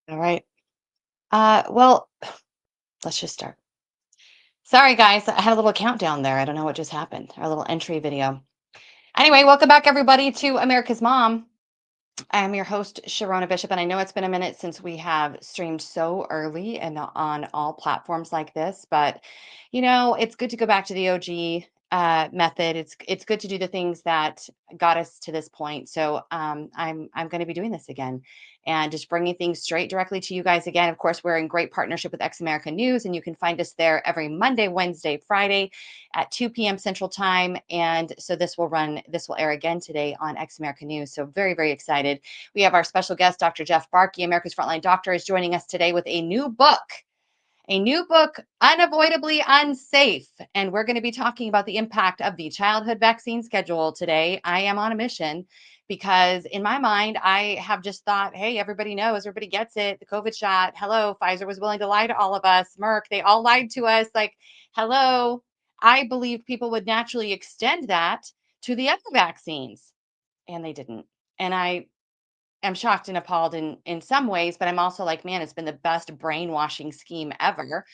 All right. Well, let's just start. Sorry, guys. I had a little countdown there. I don't know what just happened. Our little entry video. Anyway, welcome back, everybody, to America's Mom. I'm your host, Sharona Bishop, and I know it's been a minute since we have streamed so early and on all platforms like this, but it's good to go back to the OG method. It's good to do the things that got us to this point. So I'm going to be doing this again and just bringing things straight directly to you guys again. Of course, we're in great partnership with Ex America News, and you can find us there every Monday, Wednesday, Friday at 2 p.m. Central Time. And so this will air again today on Ex America News. So very, very excited. We have our special guest, Dr. Jeff Barke, America's Frontline Doctor, is joining us today with a new book, Unavoidably Unsafe. And we're going to be talking about the impact of the childhood vaccine schedule today. I am on a mission because in my mind, I have just thought, hey, everybody knows, everybody gets it. The COVID shot. Hello, Pfizer was willing to lie to all of us. Merck, they all lied to us. Like, hello. I believed people would naturally extend that to the other vaccines, and they didn't. And I'm shocked and appalled in some ways, but I'm also like, man, it's been the best brainwashing scheme ever.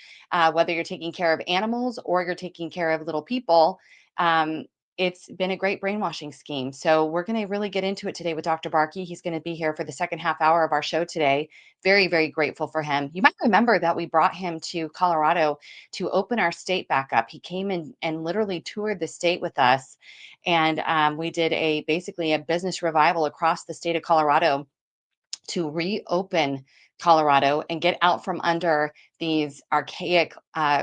Whether you're taking care of animals or you're taking care of little people, um, it's been a great brainwashing scheme. So we're going to really get into it today with Dr. Barkey. He's going to be here for the second half hour of our show today. Very, very grateful for him. You might remember that we brought him to Colorado to open our state back up. He came in and literally toured the state with us, and we did basically a business revival across the state of Colorado to reopen Colorado and get out from under these archaic,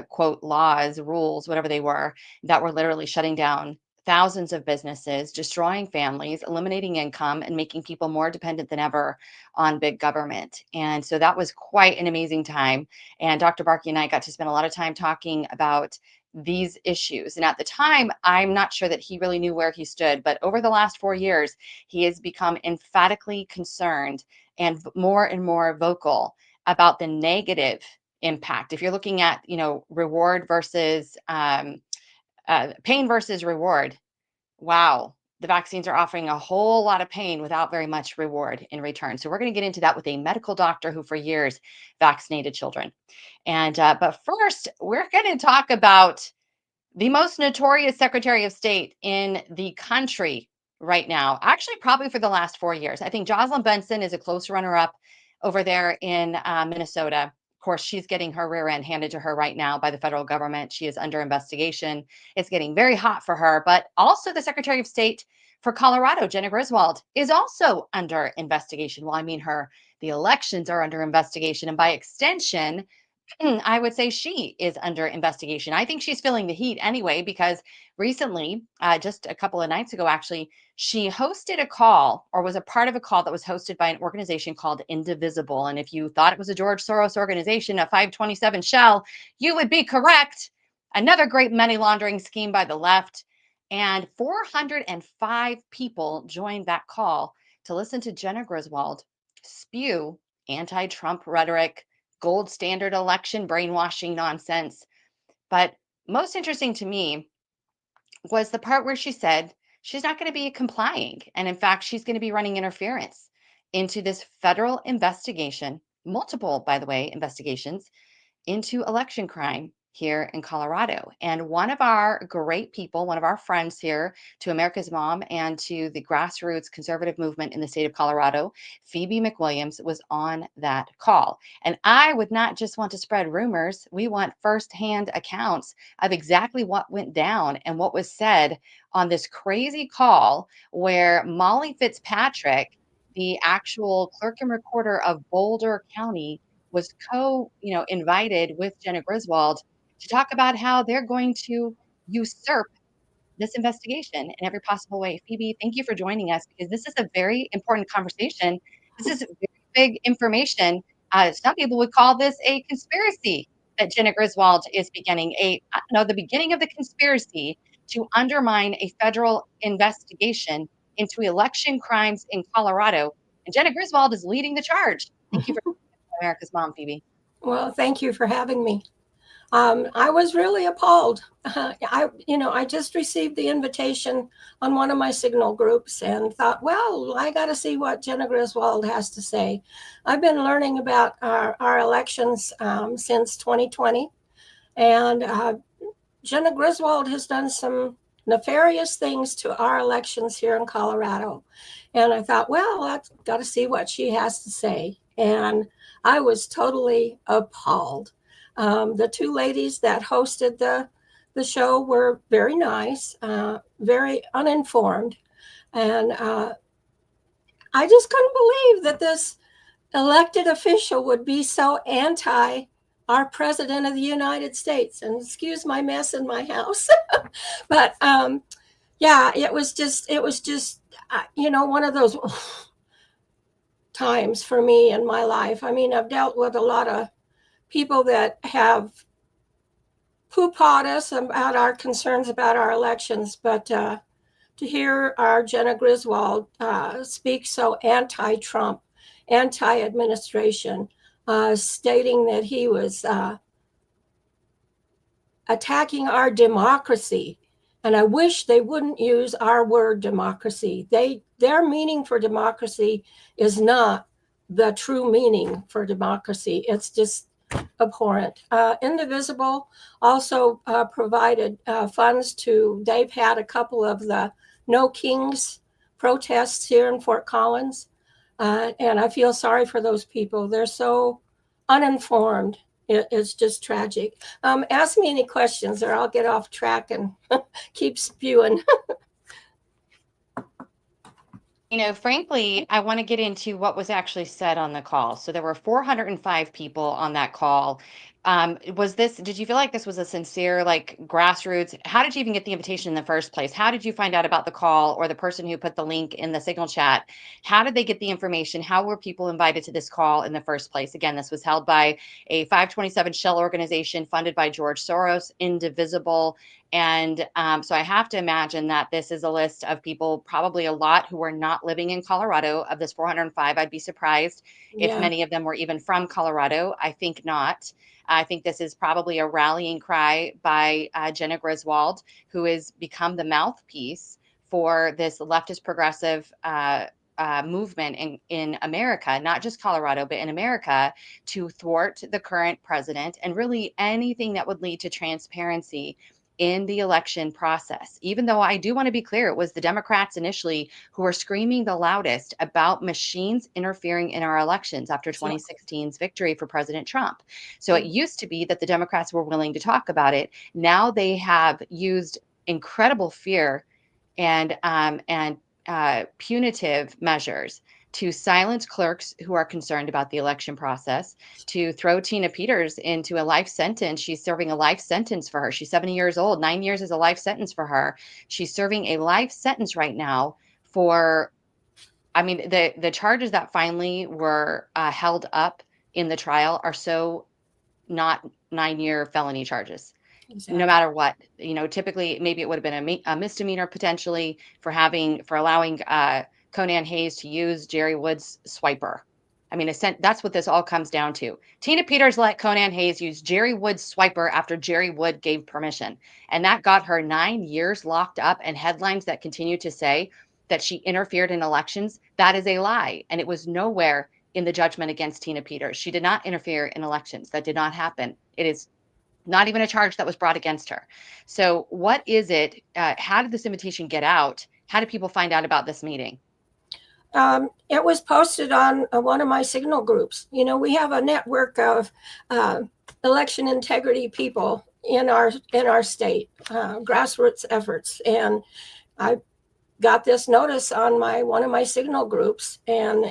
quote, laws, rules, whatever they were, that were literally shutting down thousands of businesses, destroying families, eliminating income, and making people more dependent than ever on big government. And so that was quite an amazing time. And Dr. Barkey and I got to spend a lot of time talking about these issues. And at the time, I'm not sure that he really knew where he stood, but over the last 4 years, he has become emphatically concerned and more vocal about the negative impact. If you're looking at, reward versus pain versus reward, wow, the vaccines are offering a whole lot of pain without very much reward in return. So we're going to get into that with a medical doctor who for years vaccinated children. And but first, we're going to talk about the most notorious Secretary of State in the country right now, actually, probably for the last 4 years. I think Jocelyn Benson is a close runner up over there in Minnesota. Of course, she's getting her rear end handed to her right now by the federal government. She is under investigation. It's getting very hot for her. But also, the Secretary of State for Colorado, Jenna Griswold, is also under investigation. Well, I mean, the elections are under investigation. And by extension, I would say she is under investigation. I think she's feeling the heat anyway, because recently, just a couple of nights ago, actually, she hosted a call or was a part of a call that was hosted by an organization called Indivisible. And if you thought it was a George Soros organization, a 527 shell, you would be correct. Another great money laundering scheme by the left. And 405 people joined that call to listen to Jenna Griswold spew anti Trump rhetoric, gold standard election brainwashing nonsense. But most interesting to me was the part where she said she's not going to be complying. And in fact, she's going to be running interference into this federal investigation, multiple, by the way, investigations into election crime here in Colorado. And one of our great people, one of our friends here to America's Mom and to the grassroots conservative movement in the state of Colorado, Phoebe McWilliams, was on that call. And I would not just want to spread rumors. We want firsthand accounts of exactly what went down and what was said on this crazy call where Molly Fitzpatrick, the actual clerk and recorder of Boulder County, was invited with Jenna Griswold to talk about how they're going to usurp this investigation in every possible way. Phoebe, thank you for joining us because this is a very important conversation. This is very big information. Some people would call this a conspiracy that Jenna Griswold is beginning the beginning of the conspiracy to undermine a federal investigation into election crimes in Colorado. And Jenna Griswold is leading the charge. Thank you for America's Mom, Phoebe. Well, thank you for having me. I was really appalled. I just received the invitation on one of my Signal groups and thought, well, I got to see what Jenna Griswold has to say. I've been learning about our elections since 2020, and Jenna Griswold has done some nefarious things to our elections here in Colorado. And I thought, well, I've got to see what she has to say. And I was totally appalled. The two ladies that hosted the show were very nice, very uninformed. And I just couldn't believe that this elected official would be so anti our president of the United States. And excuse my mess in my house. But yeah, it was just one of those times for me in my life. I mean, I've dealt with a lot of people that have poo-pawed us about our concerns about our elections, but to hear our Jenna Griswold speak so anti-Trump, anti-administration, stating that he was attacking our democracy. And I wish they wouldn't use our word democracy. Their meaning for democracy is not the true meaning for democracy. It's just abhorrent. Indivisible also provided funds to, they've had a couple of the No Kings protests here in Fort Collins. And I feel sorry for those people. They're so uninformed. It's just tragic. Ask me any questions or I'll get off track and keep spewing. Frankly, I want to get into what was actually said on the call. So there were 405 people on that call. Did you feel like this was a sincere, like grassroots? How did you even get the invitation in the first place? How did you find out about the call, or the person who put the link in the Signal chat? How did they get the information? How were people invited to this call in the first place? Again, this was held by a 527 shell organization funded by George Soros, Indivisible. And so I have to imagine that this is a list of people, probably a lot, who are not living in Colorado. Of this 405, I'd be surprised if Yeah. many of them were even from Colorado. I think not. I think this is probably a rallying cry by Jenna Griswold, who has become the mouthpiece for this leftist progressive movement in America, not just Colorado, but in America, to thwart the current president and really anything that would lead to transparency in the election process. Even though I do want to be clear, it was the Democrats initially who were screaming the loudest about machines interfering in our elections after So, 2016's victory for President Trump. So it used to be that the Democrats were willing to talk about it. Now they have used incredible fear and punitive measures to silence clerks who are concerned about the election process, to throw Tina Peters into a life sentence. She's serving a life sentence for her. She's 70 years old. 9 years is a life sentence for her. She's serving a life sentence right now for, I mean, the charges that finally were held up in the trial are so not 9-year felony charges. No exactly. matter what, typically maybe it would have been a misdemeanor potentially for allowing Conan Hayes to use Jerry Wood's swiper. I mean, that's what this all comes down to. Tina Peters let Conan Hayes use Jerry Wood's swiper after Jerry Wood gave permission. And that got her 9 years locked up, and headlines that continue to say that she interfered in elections. That is a lie. And it was nowhere in the judgment against Tina Peters. She did not interfere in elections. That did not happen. It is not even a charge that was brought against her. So what is it? How did this invitation get out? How did people find out about this meeting? It was posted on one of my Signal groups. We have a network of uh, election integrity people in our state, grassroots efforts, and I got this notice on one of my Signal groups, and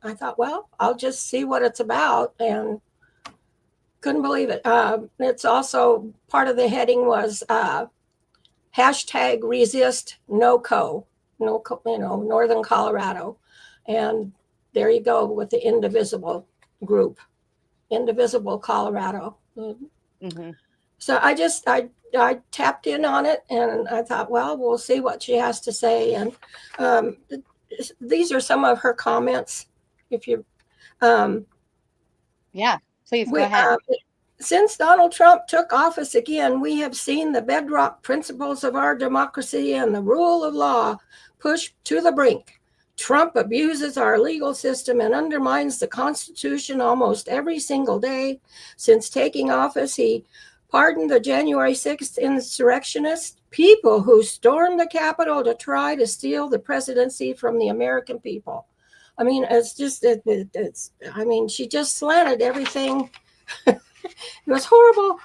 I thought, well, I'll just see what it's about, and couldn't believe it. It's also part of the heading was hashtag resist NOCO, Northern Colorado. And there you go with the Indivisible group, Indivisible Colorado. Mm-hmm. So I tapped in on it, and I thought, well, we'll see what she has to say. And um, these are some of her comments. If you, um, Yeah, please go we, ahead. Since Donald Trump took office again, we have seen the bedrock principles of our democracy and the rule of law pushed to the brink. Trump abuses our legal system and undermines the Constitution almost every single day. Since taking office, he pardoned the January 6th insurrectionists, people who stormed the Capitol to try to steal the presidency from the American people. I mean, I mean, she just slanted everything. It was horrible.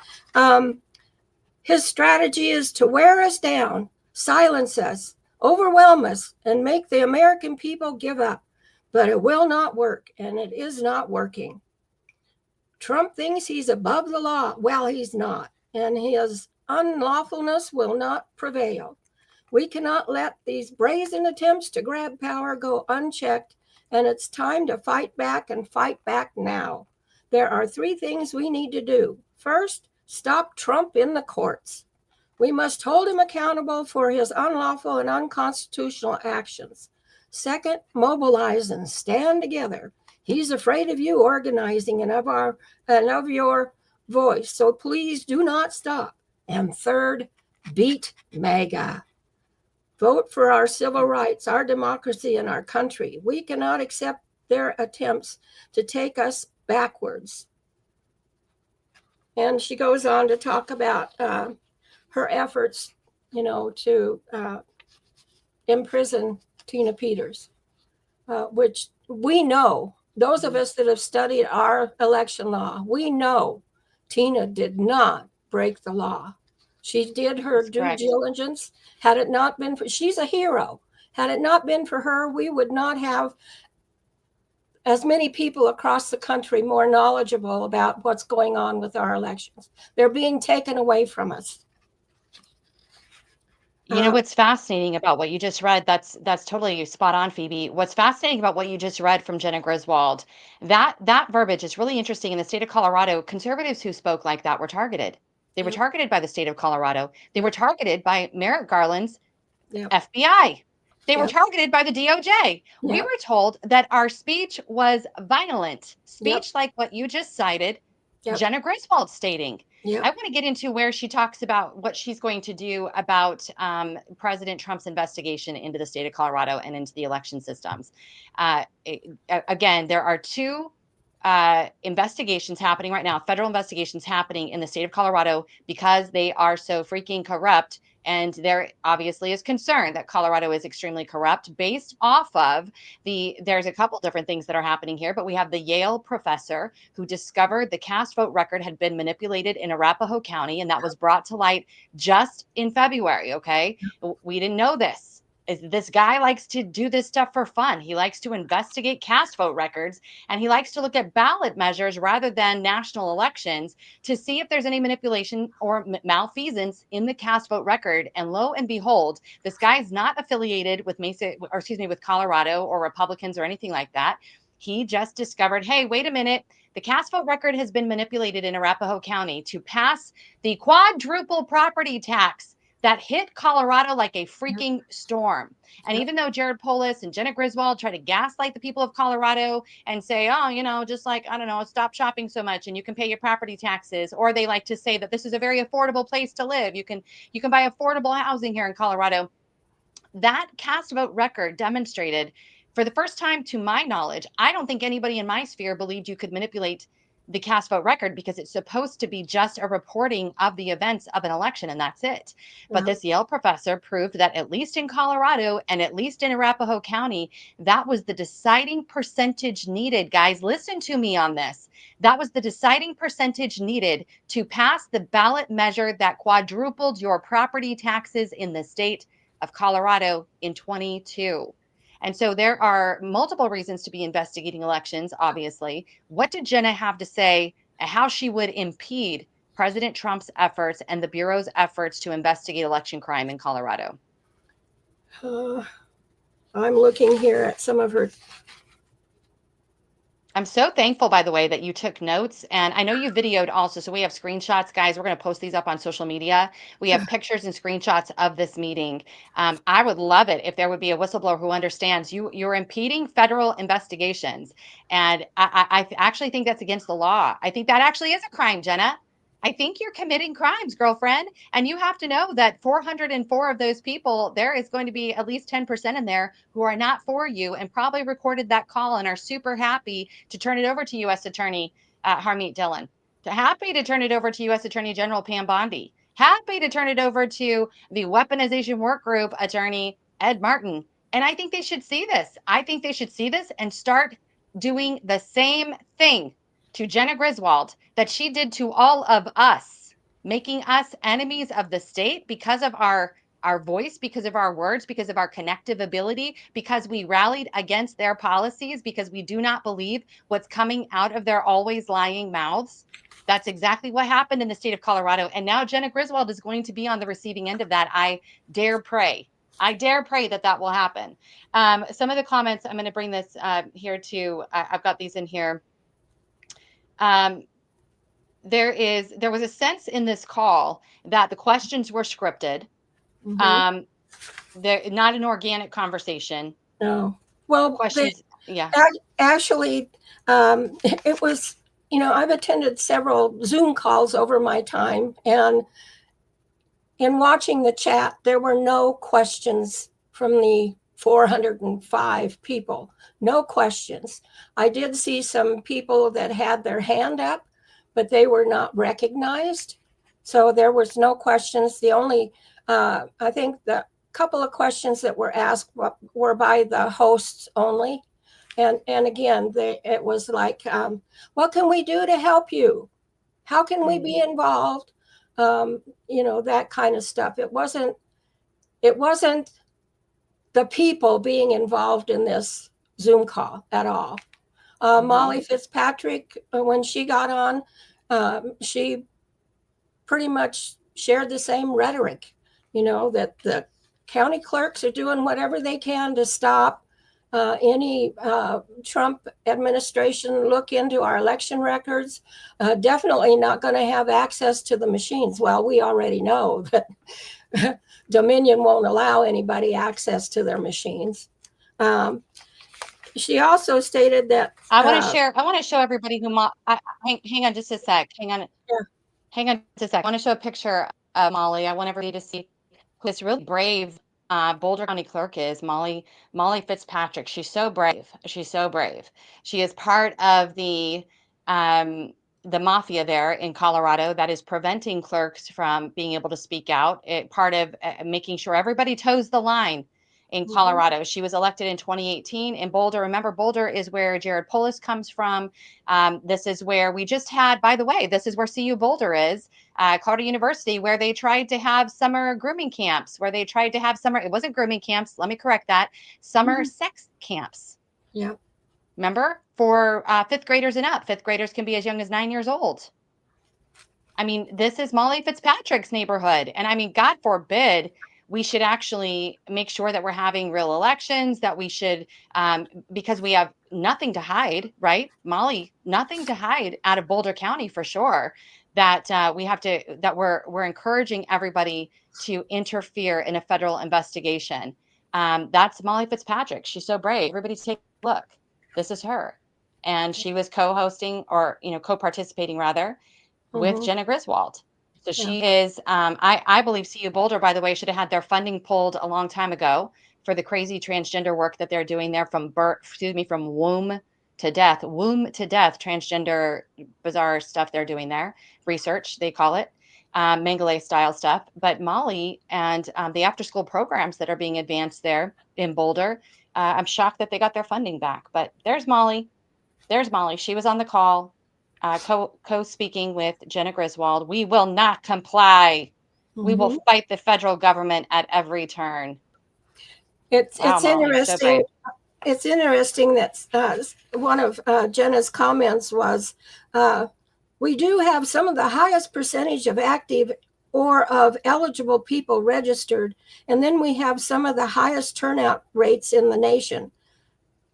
His strategy is to wear us down, silence us, overwhelm us, and make the American people give up. But it will not work, and it is not working. Trump thinks he's above the law. Well, he's not, and his unlawfulness will not prevail. We cannot let these brazen attempts to grab power go unchecked, and it's time to fight back and fight back now. There are 3 things we need to do. First, stop Trump in the courts. We must hold him accountable for his unlawful and unconstitutional actions. Second, mobilize and stand together. He's afraid of you organizing and of your voice, so please do not stop. And third, beat MAGA. Vote for our civil rights, our democracy, and our country. We cannot accept their attempts to take us backwards. And she goes on to talk about her efforts, to imprison Tina Peters, which we know, those of us that have studied our election law, we know Tina did not break the law. She did her due diligence. Had it not been for, she's a hero. Had it not been for her, we would not have as many people across the country more knowledgeable about what's going on with our elections. They're being taken away from us. You know what's fascinating about what you just read? That's totally spot on, Phoebe. What's fascinating about what you just read from Jenna Griswold, that verbiage is really interesting. In the state of Colorado, conservatives who spoke like that were targeted. They were targeted by the state of Colorado. They were targeted by Merrick Garland's FBI. They were targeted by the DOJ. We were told that our speech was violent speech, like what you just cited, Jenna Griswold stating. I want to get into where she talks about what she's going to do about President Trump's investigation into the state of Colorado and into the election systems. Again, there are 2 investigations happening right now, federal investigations happening in the state of Colorado because they are so freaking corrupt. And there obviously is concern that Colorado is extremely corrupt based off of there's a couple different things that are happening here, but we have the Yale professor who discovered the cast vote record had been manipulated in Arapahoe County, and that was brought to light just in February, okay? We didn't know this. This guy likes to do this stuff for fun. He likes to investigate cast vote records, and he likes to look at ballot measures rather than national elections to see if there's any manipulation or malfeasance in the cast vote record. And lo and behold, this guy is not affiliated with with Colorado or Republicans or anything like that. He just discovered, hey, wait a minute. The cast vote record has been manipulated in Arapahoe County to pass the quadruple property tax that hit Colorado like a freaking storm. And even though Jared Polis and Jenna Griswold try to gaslight the people of Colorado and say, oh, just like, I don't know, stop shopping so much and you can pay your property taxes. Or they like to say that this is a very affordable place to live. You can buy affordable housing here in Colorado. That cast vote record demonstrated, for the first time to my knowledge, I don't think anybody in my sphere believed you could manipulate the cast vote record because it's supposed to be just a reporting of the events of an election, and that's it. But this Yale professor proved that at least in Colorado and at least in Arapahoe County, that was the deciding percentage needed. Guys, listen to me on this. That was the deciding percentage needed to pass the ballot measure that quadrupled your property taxes in the state of Colorado in 22. And so there are multiple reasons to be investigating elections, obviously. What did Jenna have to say how she would impede President Trump's efforts and the Bureau's efforts to investigate election crime in Colorado? I'm looking here at some of her. I'm so thankful, by the way, that you took notes. And I know you videoed also. So we have screenshots, guys. We're going to post these up on social media. We have pictures and screenshots of this meeting. I would love it if there would be a whistleblower who understands you're impeding federal investigations. And I actually think that's against the law. I think that actually is a crime, Jenna. I think you're committing crimes, girlfriend. And you have to know that 404 of those people, there is going to be at least 10% in there who are not for you and probably recorded that call and are super happy to turn it over to U.S. Attorney Harmeet Dillon. Happy to turn it over to U.S. Attorney General Pam Bondi. Happy to turn it over to the Weaponization Work Group Attorney Ed Martin. And I think they should see this. I think they should see this and start doing the same thing to Jenna Griswold that she did to all of us, making us enemies of the state because of our voice, because of our words, because of our connective ability, because we rallied against their policies, because we do not believe what's coming out of their always lying mouths. That's exactly what happened in the state of Colorado. And now Jenna Griswold is going to be on the receiving end of that. I dare pray. I dare pray that that will happen. Some of the comments, I'm going to bring this here too. I've got these in here. There was a sense in this call that the questions were scripted. They're not an organic conversation. No. Well, questions. Yeah. Actually, it was, I've attended several Zoom calls over my time, and in watching the chat, there were no questions from the 405 people. No questions. I did see some people that had their hand up, but they were not recognized. So there was no questions. The only, I think the couple of questions that were asked were by the hosts only. And again, it was like, what can we do to help you? How can we be involved? That kind of stuff. It wasn't the people being involved in this Zoom call at all. Molly Fitzpatrick, when she got on, she pretty much shared the same rhetoric, that the county clerks are doing whatever they can to stop any Trump administration look into our election records. Definitely not going to have access to the machines. Well, we already know that Dominion won't allow anybody access to their machines. She also stated that I want to show everybody who hang on just a sec. Hang on just a sec. I want to show a picture of Molly. I want everybody to see who this really brave Boulder County clerk is, Molly Fitzpatrick. She's so brave. She's so brave. She is part of the mafia there in Colorado that is preventing clerks from being able to speak out. Part of making sure everybody toes the line in Colorado. She was elected in 2018 in Boulder. Remember, Boulder is where Jared Polis comes from. This is where we just had, by the way, this is where CU Boulder is, Colorado University, where they tried to have summer grooming camps, it wasn't grooming camps, let me correct that, summer sex camps. Yeah. Remember, for fifth graders and up. Fifth graders can be as young as 9 years old. I mean, this is Molly Fitzpatrick's neighborhood. And I mean, God forbid we should actually make sure that we're having real elections, that we should, because we have nothing to hide, right? Molly, nothing to hide out of Boulder County for sure, that we're encouraging everybody to interfere in a federal investigation. That's Molly Fitzpatrick. She's so brave. Everybody take a look. This is her. And she was co-hosting or, co-participating rather with Jenna Griswold. So she is, I believe CU Boulder, by the way, should have had their funding pulled a long time ago for the crazy transgender work that they're doing there from womb to death, transgender bizarre stuff they're doing there. Research, they call it, Mengele style stuff. But Molly and the after school programs that are being advanced there in Boulder, I'm shocked that they got their funding back. But there's Molly. She was on the call. Co-speaking with Jenna Griswold. We will not comply. We will fight the federal government at every turn. It's interesting. It's interesting that one of Jenna's comments was, we do have some of the highest percentage of active or of eligible people registered, and then we have some of the highest turnout rates in the nation.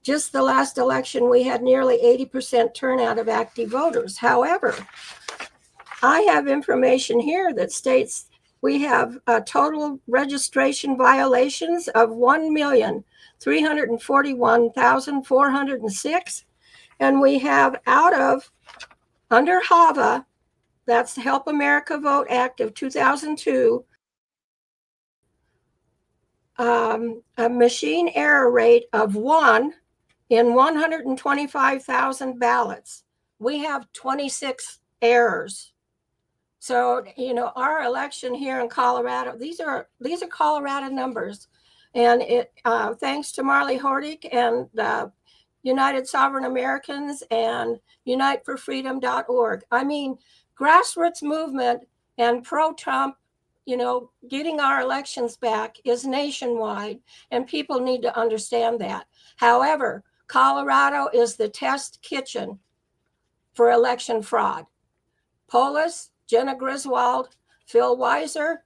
Just the last election, we had nearly 80% turnout of active voters. However, I have information here that states we have total registration violations of 1,341,406. And we have under HAVA, That's the Help America Vote Act of 2002. A machine error rate of 1 in 125,000 ballots. We have 26 errors. So, our election here in Colorado, these are Colorado numbers. And it thanks to Marley Hordick and United Sovereign Americans and UniteForFreedom.org. I mean, grassroots movement and pro-Trump, getting our elections back is nationwide, and people need to understand that. However, Colorado is the test kitchen for election fraud. Polis, Jenna Griswold, Phil Weiser,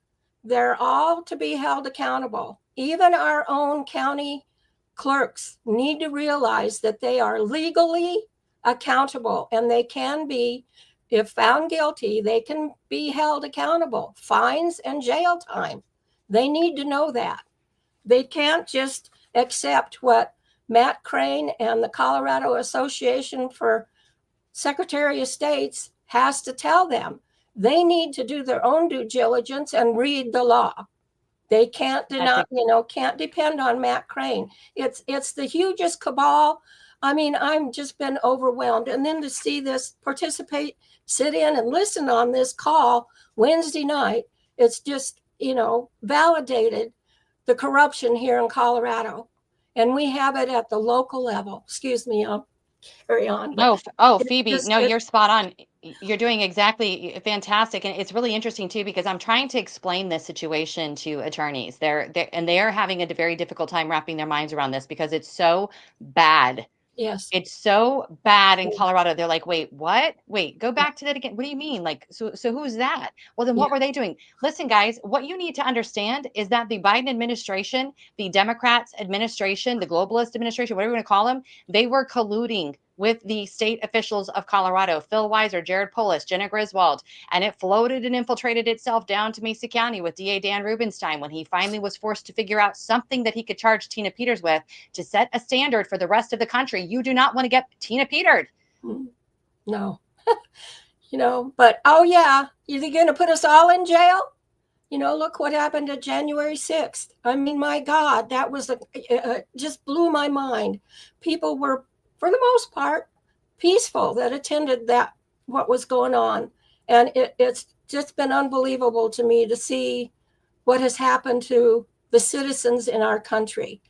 they're all to be held accountable. Even our own county clerks need to realize that they are legally accountable, and they can be, if found guilty, they can be held accountable, fines and jail time. They need to know that. They can't just accept what Matt Crane and the Colorado Association for Secretary of States has to tell them. They need to do their own due diligence and read the law. They can't can't depend on Matt Crane. It's the hugest cabal. I mean, I've just been overwhelmed. And then to see this participate, sit in and listen on this call Wednesday night, it's just, validated the corruption here in Colorado. And we have it at the local level. Excuse me, I'll carry on. Phoebe, no, you're spot on. You're doing exactly fantastic. And it's really interesting too, because I'm trying to explain this situation to attorneys. They're having a very difficult time wrapping their minds around this because it's so bad. Yes. It's so bad in Colorado. They're like, wait, what? Wait, go back to that again. What do you mean? Like, so who's that? Well, then what were they doing? Listen, guys, what you need to understand is that the Biden administration, the Democrats administration, the globalist administration, whatever you want to call them, they were colluding with the state officials of Colorado, Phil Weiser, Jared Polis, Jenna Griswold, and it floated and infiltrated itself down to Mesa County with DA Dan Rubenstein when he finally was forced to figure out something that he could charge Tina Peters with to set a standard for the rest of the country. You do not want to get Tina Petered. No. But oh yeah, you're going to put us all in jail? Look what happened to January 6th. I mean, my God, that was just blew my mind. People were, for the most part, peaceful that attended what was going on. And it's just been unbelievable to me to see what has happened to the citizens in our country.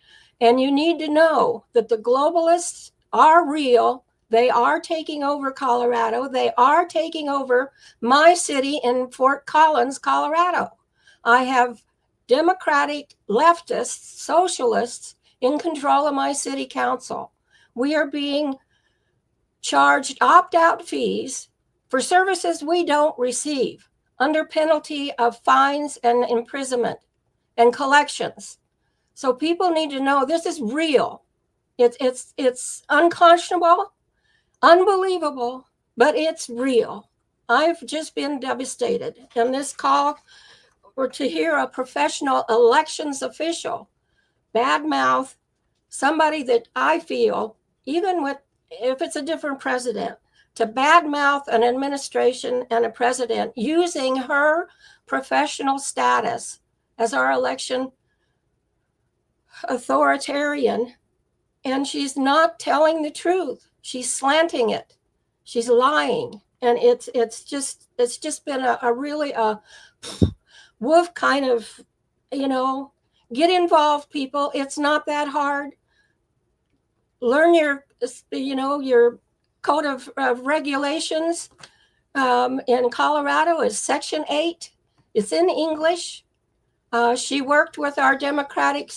And you need to know that the globalists are real. They are taking over Colorado. They are taking over my city in Fort Collins, Colorado. I have Democratic leftists, socialists in control of my city council. We are being charged opt-out fees for services we don't receive under penalty of fines and imprisonment and collections. So people need to know this is real. It's unconscionable, unbelievable, but it's real. I've just been devastated. And this call or to hear a professional elections official badmouth somebody that I feel, even if it's a different president, to badmouth an administration and a president using her professional status as our election authoritarian, and she's not telling the truth. She's slanting it. She's lying, and it's just been a really wolf kind of, get involved, people. It's not that hard. Learn your code of regulations. In Colorado is Section 8. It's in English. She worked with our Democratic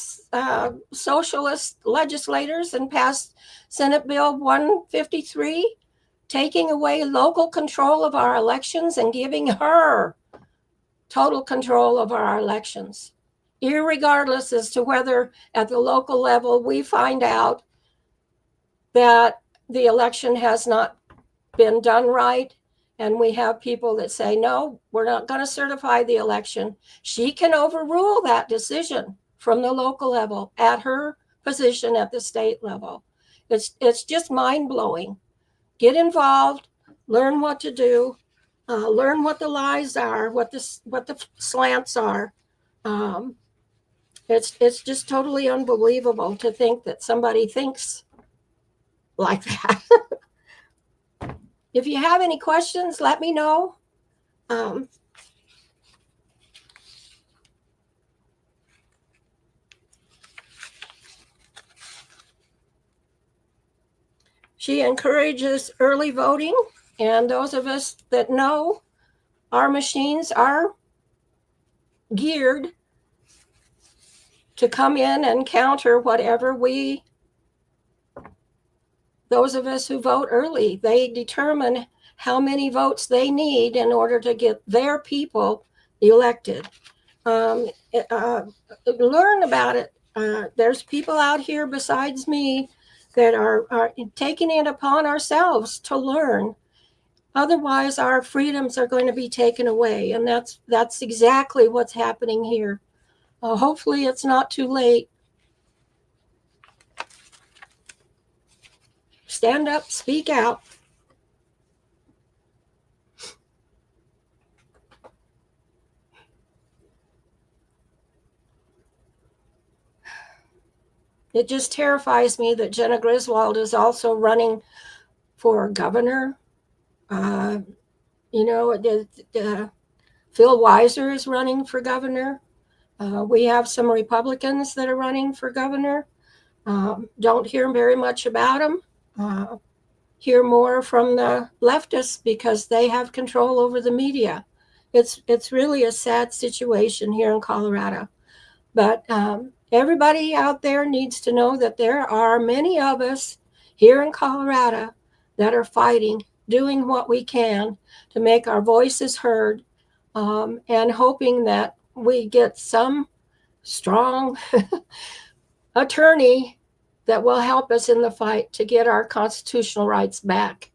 socialist legislators and passed Senate Bill 153, taking away local control of our elections and giving her total control of our elections, irregardless as to whether at the local level we find out that the election has not been done right. And we have people that say, no, we're not going to certify the election. She can overrule that decision from the local level at her position at the state level. It's just mind blowing. Get involved, learn what to do, learn what the lies are, what the slants are. Um, it's just totally unbelievable to think that somebody thinks like that. If you have any questions, let me know. Um, she encourages early voting, and those of us that know our machines are geared to come in and counter whatever those of us who vote early, they determine how many votes they need in order to get their people elected. Um, uh, Learn about it. There's people out here besides me that are taking it upon ourselves to learn. Otherwise, our freedoms are going to be taken away, and that's exactly what's happening here. Hopefully, it's not too late. Stand up, speak out. It just terrifies me that Jenna Griswold is also running for governor. Uh, you know, Phil Weiser is running for governor. We have some Republicans that are running for governor. Don't hear very much about them. Hear more from the leftists because they have control over the media. It's really a sad situation here in Colorado. But everybody out there needs to know that there are many of us here in Colorado that are fighting, doing what we can to make our voices heard, and hoping that we get some strong attorney that will help us in the fight to get our constitutional rights back,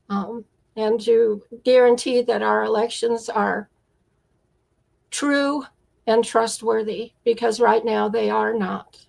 and to guarantee that our elections are true and trustworthy, because right now they are not.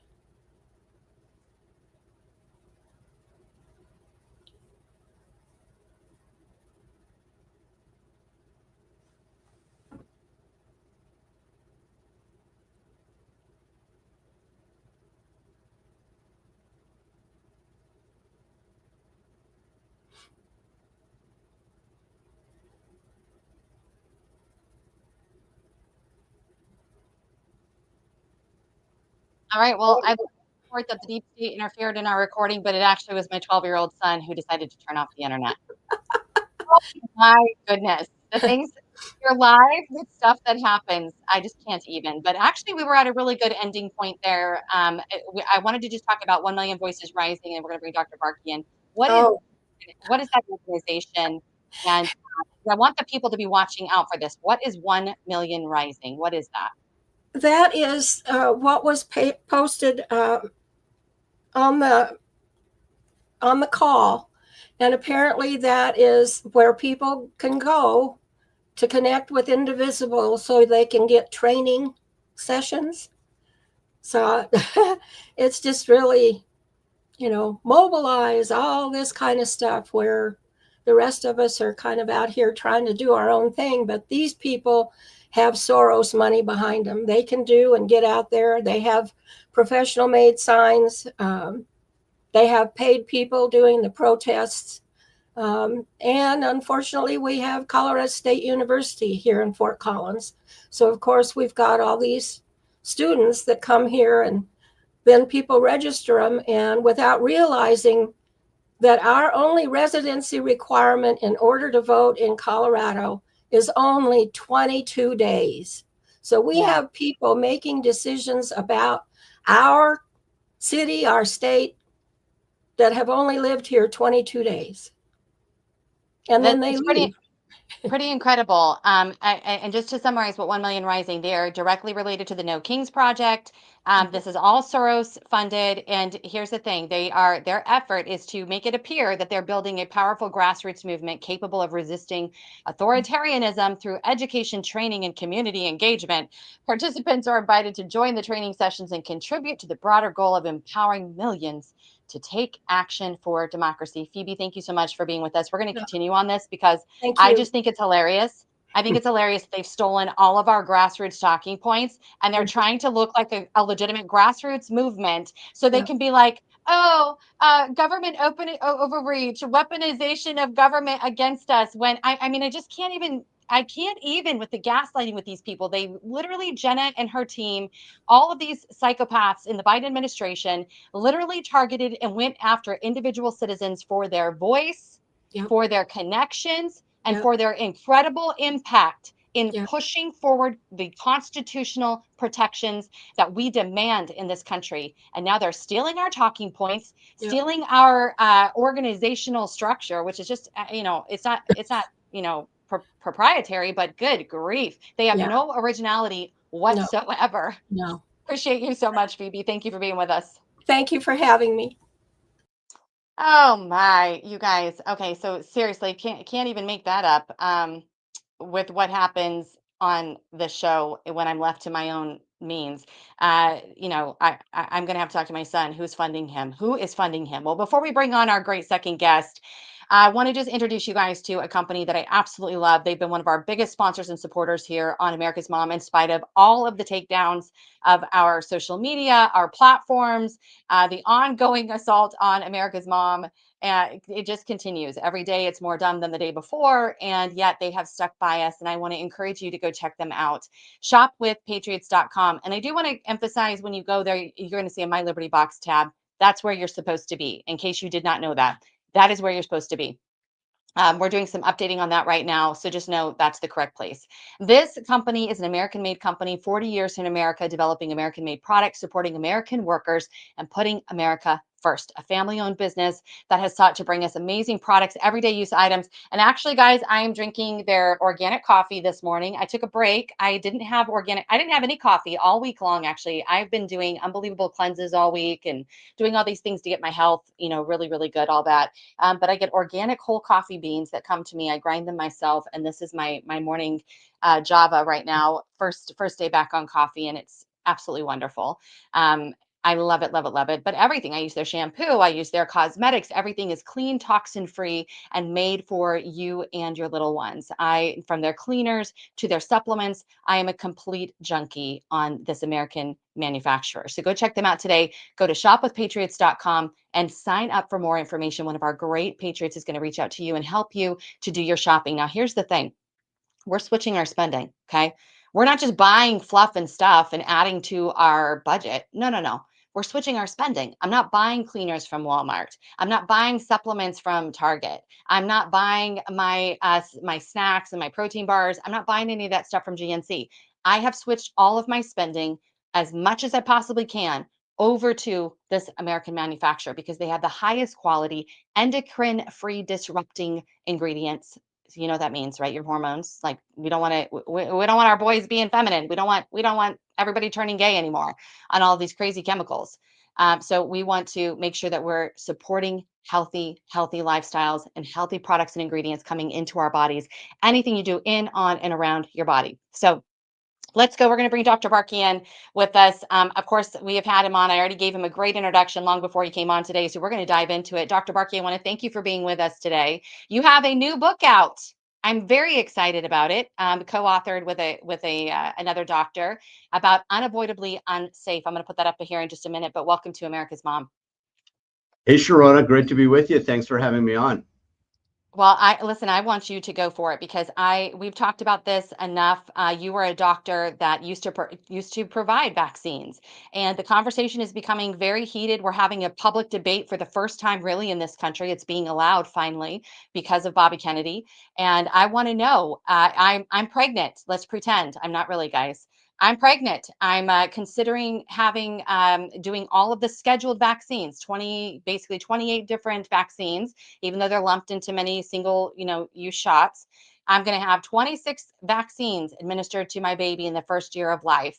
All right. Well, I report that the deep state interfered in our recording, but it actually was my 12-year-old son who decided to turn off the internet. Oh my goodness. The things you're live with stuff that happens, I just can't even. But actually, we were at a really good ending point there. I wanted to just talk about 1 Million Voices Rising, and we're going to bring Dr. BARKE in. Oh, What is that organization? And I want the people to be watching out for this. What is 1 Million Rising? What is that? that is what was posted on the call, and apparently that is where people can go to connect with Indivisible so they can get training sessions. So it's just really, mobilize all this kind of stuff where the rest of us are kind of out here trying to do our own thing. But these people have Soros money behind them. They can do and get out there. They have professional made signs. They have paid people doing the protests. And unfortunately, we have Colorado State University here in Fort Collins. So, of course, we've got all these students that come here, and then people register them. And without realizing that our only residency requirement in order to vote in Colorado is only 22 days. So we Yeah. have people making decisions about our city, our state, that have only lived here 22 days. And then they It's leave. pretty incredible. And just to summarize what 1 Million Rising, they are directly related to the No Kings Project. This is all Soros funded. And here's the thing, their effort is to make it appear that they're building a powerful grassroots movement capable of resisting authoritarianism through education, training, and community engagement. Participants are invited to join the training sessions and contribute to the broader goal of empowering millions to take action for democracy. Phoebe, thank you so much for being with us. We're going to Yeah. continue on this because Thank I you. just think it's hilarious. I think it's hilarious that they've stolen all of our grassroots talking points and they're Mhm. trying to look like a legitimate grassroots movement so they Yeah. can be like, oh, government overreach, weaponization of government against us. When I mean, I can't even with the gaslighting with these people. They literally, Jenna and her team, all of these psychopaths in the Biden administration literally targeted and went after individual citizens for their voice, Yeah. for their connections, and Yeah. for their incredible impact in Yeah. pushing forward the constitutional protections that we demand in this country. And now they're stealing our talking points, Yeah. stealing our organizational structure, which is just, it's not, proprietary, but good grief. They have Yeah. no originality No. whatsoever. No. Appreciate you so much, Phoebe. Thank you for being with us. Thank you for having me. Oh my, you guys. Okay, so seriously, can't even make that up. With what happens on the show when I'm left to my own means. I'm gonna have to talk to my son. Who's funding him? Who is funding him? Well, before we bring on our great second guest, I want to just introduce you guys to a company that I absolutely love. They've been one of our biggest sponsors and supporters here on America's Mom, in spite of all of the takedowns of our social media, our platforms, the ongoing assault on America's Mom. And it just continues every day. It's more dumb than the day before. And yet they have stuck by us. And I want to encourage you to go check them out. Shopwithpatriots.com. And I do want to emphasize when you go there, you're going to see a My Liberty Box tab. That's where you're supposed to be, in case you did not know that. That is where you're supposed to be. We're doing some updating on that right now. So just know that's the correct place. This company is an American made company, 40 years in America, developing American made products, supporting American workers, and putting America first. A family owned business that has sought to bring us amazing products, everyday use items. And actually, guys, I am drinking their organic coffee this morning. I took a break. I didn't have any coffee all week long, actually. I've been doing unbelievable cleanses all week and doing all these things to get my health, really, really good, all that. But I get organic whole coffee beans that come to me. I grind them myself, and this is my morning Java right now. First day back on coffee, and it's absolutely wonderful. I love it, love it, love it. But everything, I use their shampoo, I use their cosmetics. Everything is clean, toxin free, and made for you and your little ones. From their cleaners to their supplements, I am a complete junkie on this American manufacturer. So go check them out today. Go to shopwithpatriots.com and sign up for more information. One of our great patriots is going to reach out to you and help you to do your shopping. Now, here's the thing, we're switching our spending. Okay. We're not just buying fluff and stuff and adding to our budget. No, no, no. We're switching our spending. I'm not buying cleaners from Walmart. I'm not buying supplements from Target. I'm not buying my snacks and my protein bars. I'm not buying any of that stuff from GNC. I have switched all of my spending as much as I possibly can over to this American manufacturer because they have the highest quality endocrine free disrupting ingredients. You know what that means, right? Your hormones. Like we don't want to we don't want our boys being feminine. We don't want everybody turning gay anymore on all these crazy chemicals. So we want to make sure that we're supporting healthy lifestyles and healthy products and ingredients coming into our bodies. Anything you do in, on, and around your body. So let's go. We're going to bring Dr. Barkey in with us. Of course, we have had him on. I already gave him a great introduction long before he came on today. So we're going to dive into it. Dr. Barkey, I want to thank you for being with us today. You have a new book out. I'm very excited about it. Co-authored with another doctor about unavoidably unsafe. I'm going to put that up here in just a minute. But welcome to America's Mom. Hey, Sharona, great to be with you. Thanks for having me on. Well, I want you to go for it because we've talked about this enough. You were a doctor that used to provide vaccines, and the conversation is becoming very heated. We're having a public debate for the first time, really, in this country. It's being allowed finally because of Bobby Kennedy, and I want to know. I'm pregnant. Let's pretend I'm not really, guys. I'm pregnant. I'm considering doing all of the scheduled vaccines, basically 28 different vaccines, even though they're lumped into many single, use shots. I'm going to have 26 vaccines administered to my baby in the first year of life.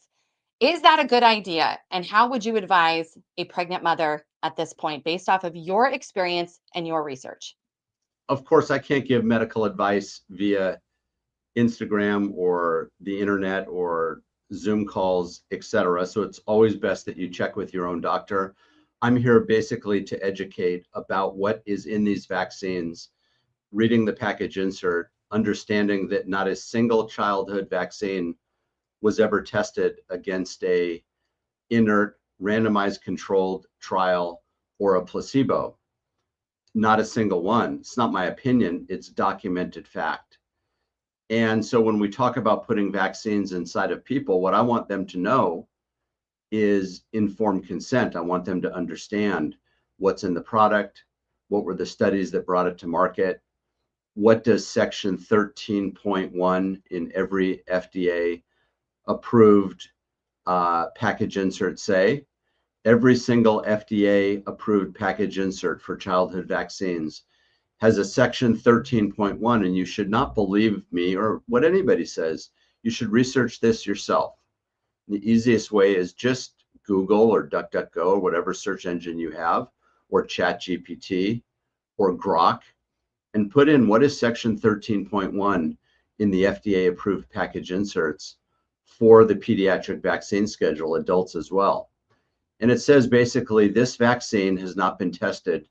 Is that a good idea? And how would you advise a pregnant mother at this point based off of your experience and your research? Of course, I can't give medical advice via Instagram or the internet or Zoom calls, etc. So it's always best that you check with your own doctor. I'm here basically to educate about what is in these vaccines, reading the package insert, understanding that not a single childhood vaccine was ever tested against a inert randomized controlled trial or a placebo. Not a single one. It's not my opinion, it's documented fact. And so when we talk about putting vaccines inside of people, what I want them to know is informed consent. I want them to understand what's in the product, what were the studies that brought it to market, what does section 13.1 in every FDA approved package insert say. Every single FDA approved package insert for childhood vaccines has a section 13.1, and you should not believe me or what anybody says. You should research this yourself. The easiest way is just Google or DuckDuckGo or whatever search engine you have, or ChatGPT or Grok, and put in what is section 13.1 in the FDA approved package inserts for the pediatric vaccine schedule, adults as well. And it says basically this vaccine has not been tested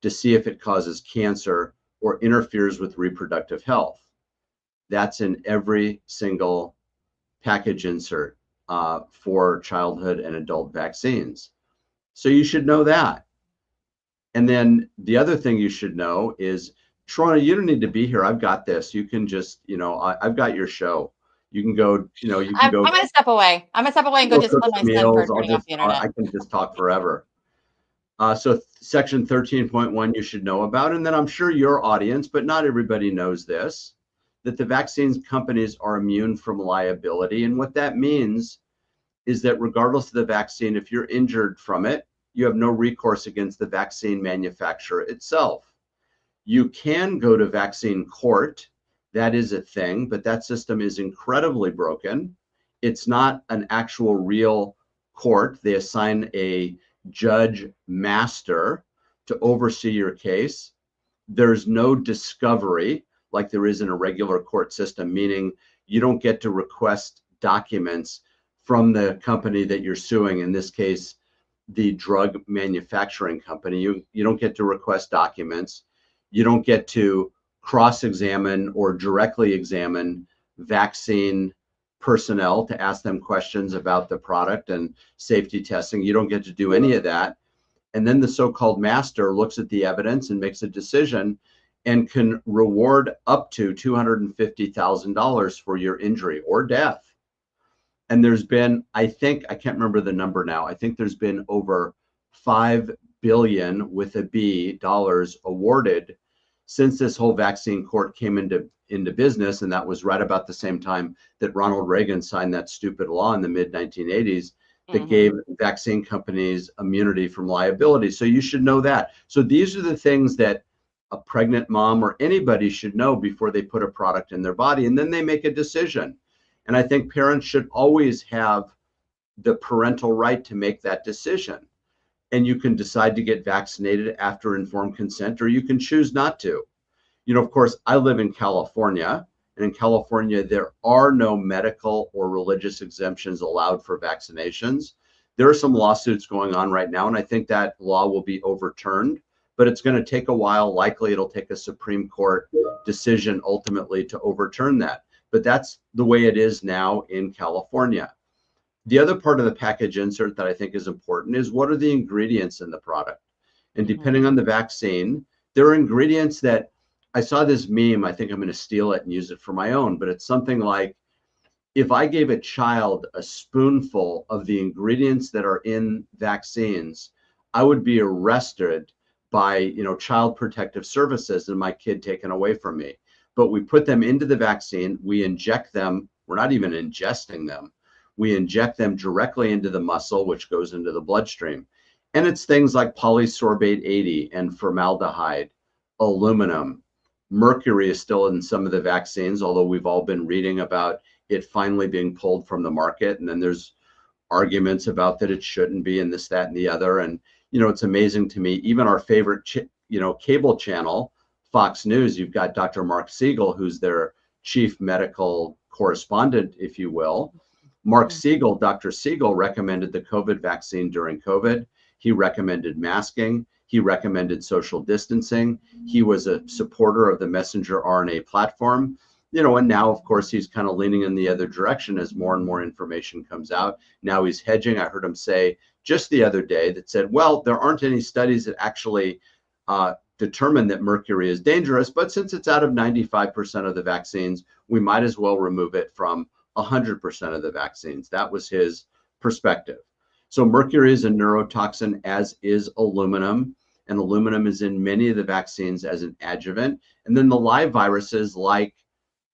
to see if it causes cancer or interferes with reproductive health. That's in every single package insert for childhood and adult vaccines. So you should know that. And then the other thing you should know is, Sharona, you don't need to be here. I've got this. You can just, I've got your show. You can go, you can I'm, go. I'm going to step away. I'm going to step away and go Go cook discipline my some son for meals. turning off the I internet. can just talk forever. So section 13.1 you should know about. And then I'm sure your audience, but not everybody knows this, that the vaccines companies are immune from liability. And what that means is that regardless of the vaccine, if you're injured from it, you have no recourse against the vaccine manufacturer itself. You can go to vaccine court. That is a thing, but that system is incredibly broken. It's not an actual real court. They assign a judge master to oversee your case. There's no discovery like there is in a regular court system, meaning you don't get to request documents from the company that you're suing, in this case, the drug manufacturing company. You don't get to request documents. You don't get to cross-examine or directly examine vaccine personnel to ask them questions about the product and safety testing. You don't get to do any of that. And then the so-called master looks at the evidence and makes a decision and can reward up to $250,000 for your injury or death. And there's been, I can't remember the number now. I think there's been over 5 billion with a B dollars awarded since this whole vaccine court came into business. And that was right about the same time that Ronald Reagan signed that stupid law in the mid 1980s that gave vaccine companies immunity from liability. So you should know that. So these are the things that a pregnant mom or anybody should know before they put a product in their body, and then they make a decision. And I think parents should always have the parental right to make that decision. And you can decide to get vaccinated after informed consent, or you can choose not to. Of course, I live in California, and in California, there are no medical or religious exemptions allowed for vaccinations. There are some lawsuits going on right now, and I think that law will be overturned, but it's going to take a while. Likely it'll take a Supreme Court decision ultimately to overturn that. But that's the way it is now in California. The other part of the package insert that I think is important is, what are the ingredients in the product? And depending on the vaccine, there are ingredients that, I saw this meme, I think I'm going to steal it and use it for my own, but it's something like, if I gave a child a spoonful of the ingredients that are in vaccines, I would be arrested by, Child Protective Services and my kid taken away from me. But we put them into the vaccine, we inject them, we're not even ingesting them. We inject them directly into the muscle, which goes into the bloodstream. And it's things like polysorbate 80 and formaldehyde, aluminum. Mercury is still in some of the vaccines, although we've all been reading about it finally being pulled from the market. And then there's arguments about that it shouldn't be, and this, that, and the other. And, it's amazing to me, even our favorite, cable channel, Fox News, you've got Dr. Mark Siegel, who's their chief medical correspondent, if you will. Dr. Siegel recommended the COVID vaccine during COVID. He recommended masking. He recommended social distancing. He was a supporter of the messenger RNA platform. And now, of course, he's kind of leaning in the other direction as more and more information comes out. Now he's hedging. I heard him say just the other day that said, well, there aren't any studies that actually determine that mercury is dangerous, but since it's out of 95% of the vaccines, we might as well remove it from 100% of the vaccines. That was his perspective. So mercury is a neurotoxin, as is aluminum, and aluminum is in many of the vaccines as an adjuvant. And then the live viruses like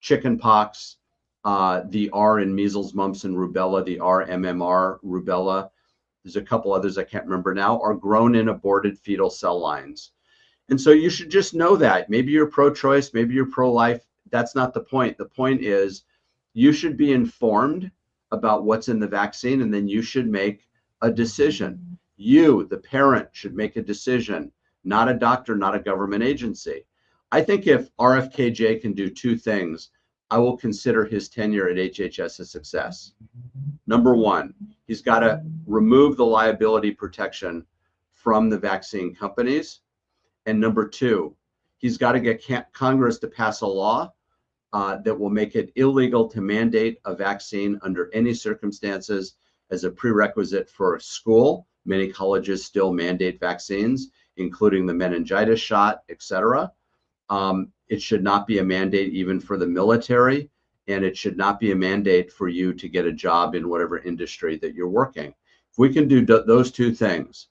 chickenpox, the R in measles, mumps, and rubella, the RMMR rubella, there's a couple others I can't remember now, are grown in aborted fetal cell lines. And so you should just know that. Maybe you're pro-choice, maybe you're pro-life. That's not the point. The point is you should be informed about what's in the vaccine, and then you should make a decision. You, the parent, should make a decision, not a doctor, not a government agency. I think if RFKJ can do two things, I will consider his tenure at HHS a success. Number one, he's got to remove the liability protection from the vaccine companies. And number two, he's got to get Congress to pass a law that will make it illegal to mandate a vaccine under any circumstances as a prerequisite for school. Many colleges still mandate vaccines, including the meningitis shot, et cetera. It should not be a mandate even for the military, and it should not be a mandate for you to get a job in whatever industry that you're working. If we can do those two things,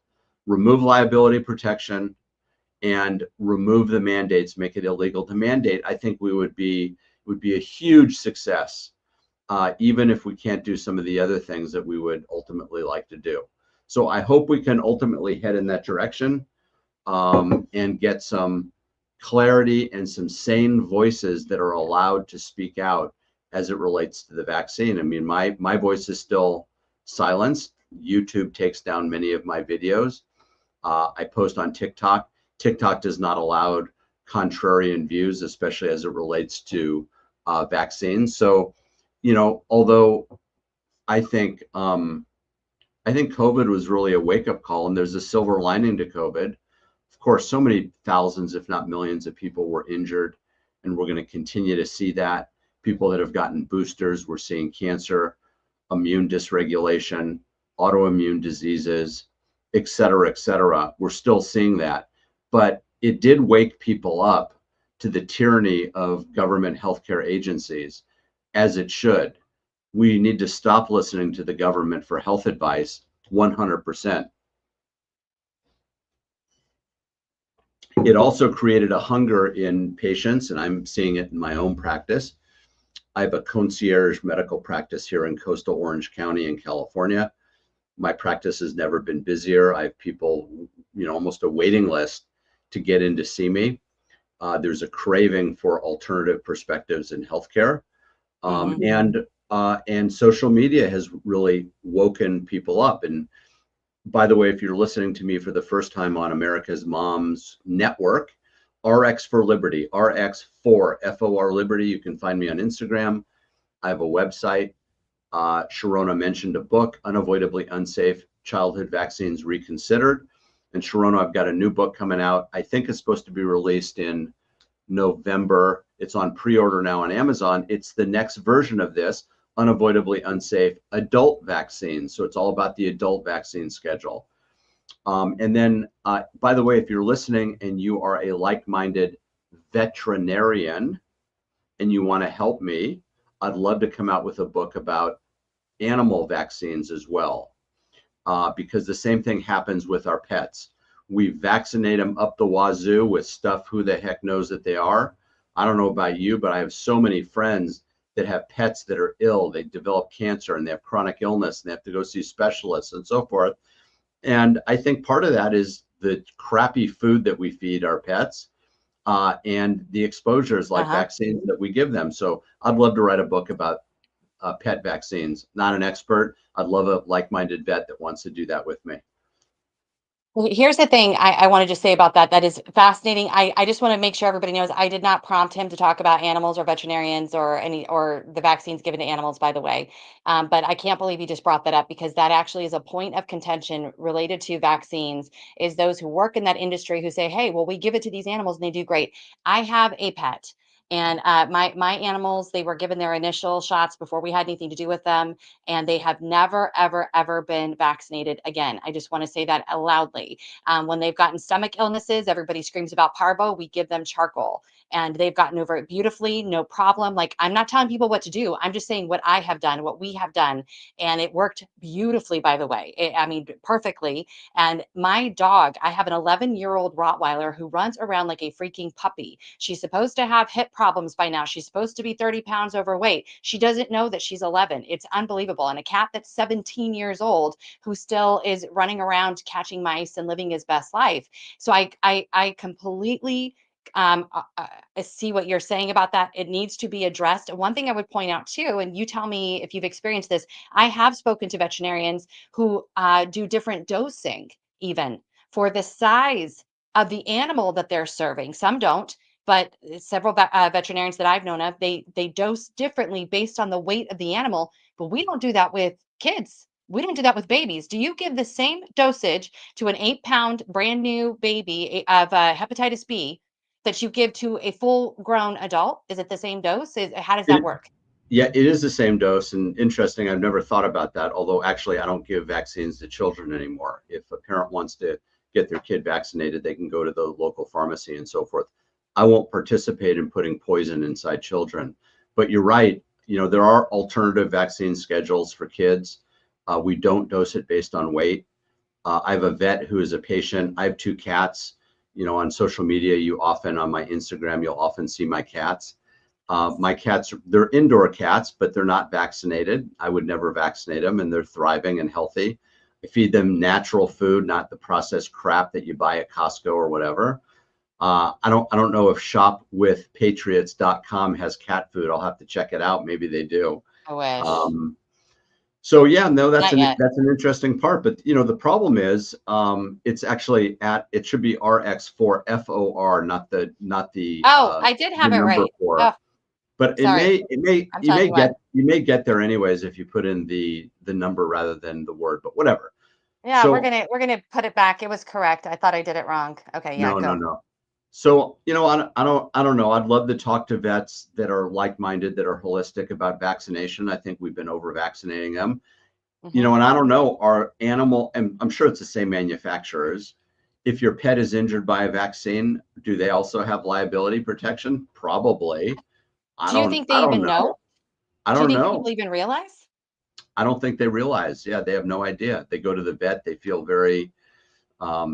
remove liability protection and remove the mandates, make it illegal to mandate, I think would be a huge success, even if we can't do some of the other things that we would ultimately like to do. So I hope we can ultimately head in that direction and get some clarity and some sane voices that are allowed to speak out as it relates to the vaccine. I mean, my voice is still silenced. YouTube takes down many of my videos. I post on TikTok. TikTok does not allow contrarian views, especially as it relates to vaccines. So, although I think COVID was really a wake-up call, and there's a silver lining to COVID. Of course, so many thousands, if not millions, of people were injured, and we're going to continue to see that. People that have gotten boosters, we're seeing cancer, immune dysregulation, autoimmune diseases, et cetera, et cetera. We're still seeing that. But it did wake people up to the tyranny of government healthcare agencies, as it should. We need to stop listening to the government for health advice 100%. It also created a hunger in patients, and I'm seeing it in my own practice. I have a concierge medical practice here in coastal Orange County in California. My practice has never been busier. I have people, almost a waiting list to get in to see me. There's a craving for alternative perspectives in healthcare. And social media has really woken people up. And by the way, if you're listening to me for the first time on America's Moms Network, RX for Liberty, RX4, FOR Liberty, you can find me on Instagram. I have a website. Sharona mentioned a book, Unavoidably Unsafe Childhood Vaccines Reconsidered. And Sharona, I've got a new book coming out. I think it's supposed to be released in November. It's on pre-order now on Amazon. It's the next version of this, Unavoidably Unsafe Adult Vaccines. So it's all about the adult vaccine schedule. And then, by the way, if you're listening and you are a like-minded veterinarian and you want to help me, I'd love to come out with a book about animal vaccines as well, because the same thing happens with our pets. We vaccinate them up the wazoo with stuff who the heck knows that they are. I don't know about you, but I have so many friends that have pets that are ill. They develop cancer and they have chronic illness and they have to go see specialists and so forth. And I think part of that is the crappy food that we feed our pets and the exposures like vaccines that we give them. So I'd love to write a book about pet vaccines. Not an expert. I'd love a like-minded vet that wants to do that with me. Here's the thing I want to just say about that. That is fascinating. I just want to make sure everybody knows I did not prompt him to talk about animals or veterinarians or the vaccines given to animals, by the way. But I can't believe he just brought that up because that actually is a point of contention related to vaccines, is those who work in that industry who say, hey, well, we give it to these animals and they do great. I have a pet. And my animals, they were given their initial shots before we had anything to do with them, and they have never, ever, ever been vaccinated again. I just want to say that loudly. When they've gotten stomach illnesses, everybody screams about parvo. We give them charcoal, and they've gotten over it beautifully, no problem. Like, I'm not telling people what to do. I'm just saying what I have done, what we have done, and it worked beautifully. By the way, I mean perfectly. And my dog, I have an 11-year-old Rottweiler who runs around like a freaking puppy. She's supposed to have hip problems by now. She's supposed to be 30 pounds overweight. She doesn't know that she's 11. It's unbelievable. And a cat that's 17 years old who still is running around catching mice and living his best life. So I completely see what you're saying about that. It needs to be addressed. One thing I would point out too, and you tell me if you've experienced this, I have spoken to veterinarians who do different dosing even for the size of the animal that they're serving. Some don't, but several veterinarians that I've known of, they dose differently based on the weight of the animal. But we don't do that with kids. We don't do that with babies. Do you give the same dosage to an 8-pound brand new baby of hepatitis B that you give to a full-grown adult? Is it the same dose? How does that work? Yeah, it is the same dose. And interesting, I've never thought about that. Although actually, I don't give vaccines to children anymore. If a parent wants to get their kid vaccinated, they can go to the local pharmacy and so forth. I won't participate in putting poison inside children. But you're right. There are alternative vaccine schedules for kids. We don't dose it based on weight. I have a vet who is a patient. I have 2 cats. On social media, on my Instagram, you'll often see my cats. My cats, they're indoor cats, but they're not vaccinated. I would never vaccinate them, and they're thriving and healthy. I feed them natural food, not the processed crap that you buy at Costco or whatever. I don't know if shopwithpatriots.com has cat food. I'll have to check it out. Maybe they do. I wish. So yeah, no, that's Not yet. an interesting part. But the problem is, it's actually it should be RX4 FOR, not the Oh, I did have the it number right. 4. Oh, But sorry. I'm telling you what. you may get there anyways if you put in the number rather than the word, but whatever. Yeah, we're So gonna put it back. It was correct. I thought I did it wrong. Okay, yeah, no, no, go. no. So, I don't know. I'd love to talk to vets that are like-minded, that are holistic about vaccination. I think we've been over vaccinating them. Mhm. And I don't know, our animal, and I'm sure it's the same manufacturers. If your pet is injured by a vaccine, do they also have liability protection? Probably. Do you think they I don't even know? know. I Do you don't think know. people even realize? I don't think they realize. Yeah, they have no idea. They go to the vet, they feel very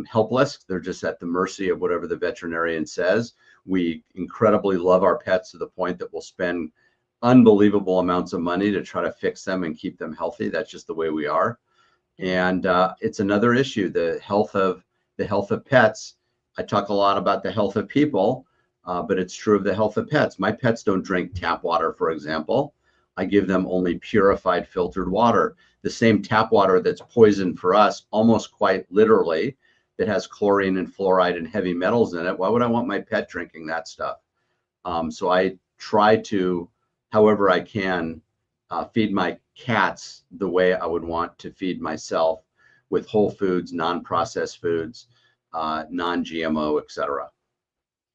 helpless. They're just at the mercy of whatever the veterinarian says. We incredibly love our pets to the point that we'll spend unbelievable amounts of money to try to fix them and keep them healthy. That's just the way we are. And it's another issue, the health of pets. I talk a lot about the health of people, but it's true of the health of pets. My pets don't drink tap water, for example. I give them only purified filtered water. The same tap water that's poisoned for us, almost quite literally, that has chlorine and fluoride and heavy metals in it. Why would I want my pet drinking that stuff? So I try to, however I can, feed my cats the way I would want to feed myself, with whole foods, non-processed foods, non-GMO, etc.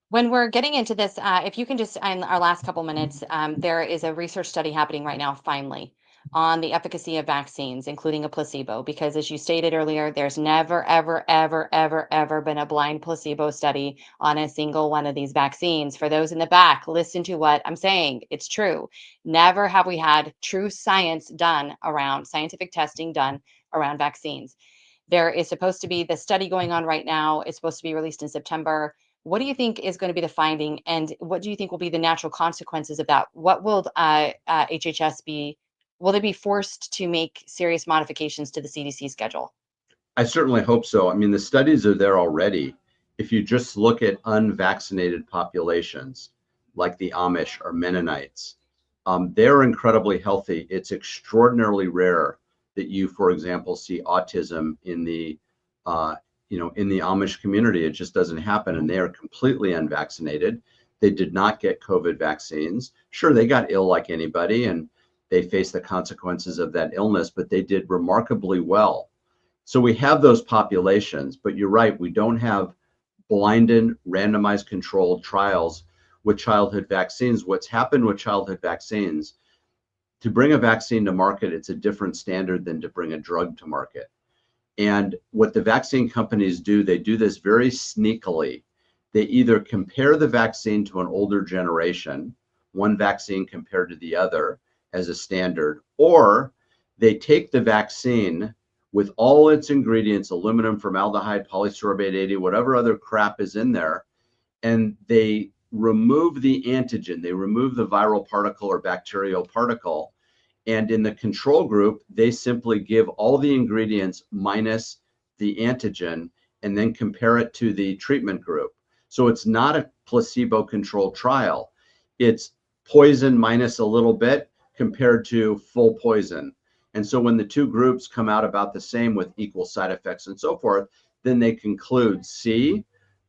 When we're getting into this, if you can just, in our last couple minutes, there is a research study happening right now, finally, on the efficacy of vaccines, including a placebo. Because as you stated earlier, there's never, ever, ever, ever, ever been a blind placebo study on a single one of these vaccines. For those in the back, listen to what I'm saying. It's true. Never have we had true science done around scientific testing done around vaccines. There is supposed to be the study going on right now. It's supposed to be released in September. What do you think is going to be the finding, and what do you think will be the natural consequences of that? What will HHS be? Will they be forced to make serious modifications to the CDC schedule? I certainly hope so. I mean, the studies are there already. If you just look at unvaccinated populations, like the Amish or Mennonites, they're incredibly healthy. It's extraordinarily rare that you, for example, see autism in the in the Amish community. It just doesn't happen, and they are completely unvaccinated. They did not get COVID vaccines. Sure, they got ill like anybody, and they face the consequences of that illness, but they did remarkably well. So we have those populations, but you're right, we don't have blinded, randomized controlled trials with childhood vaccines. What's happened with childhood vaccines, to bring a vaccine to market, it's a different standard than to bring a drug to market. And what the vaccine companies do, they do this very sneakily. They either compare the vaccine to an older generation, one vaccine compared to the other as a standard, or they take the vaccine with all its ingredients, aluminum, formaldehyde, polysorbate 80, whatever other crap is in there, and they remove the antigen, they remove the viral particle or bacterial particle. And in the control group, they simply give all the ingredients minus the antigen and then compare it to the treatment group. So it's not a placebo-controlled trial. It's poison minus a little bit compared to full poison. And so when the two groups come out about the same with equal side effects and so forth, then they conclude, see,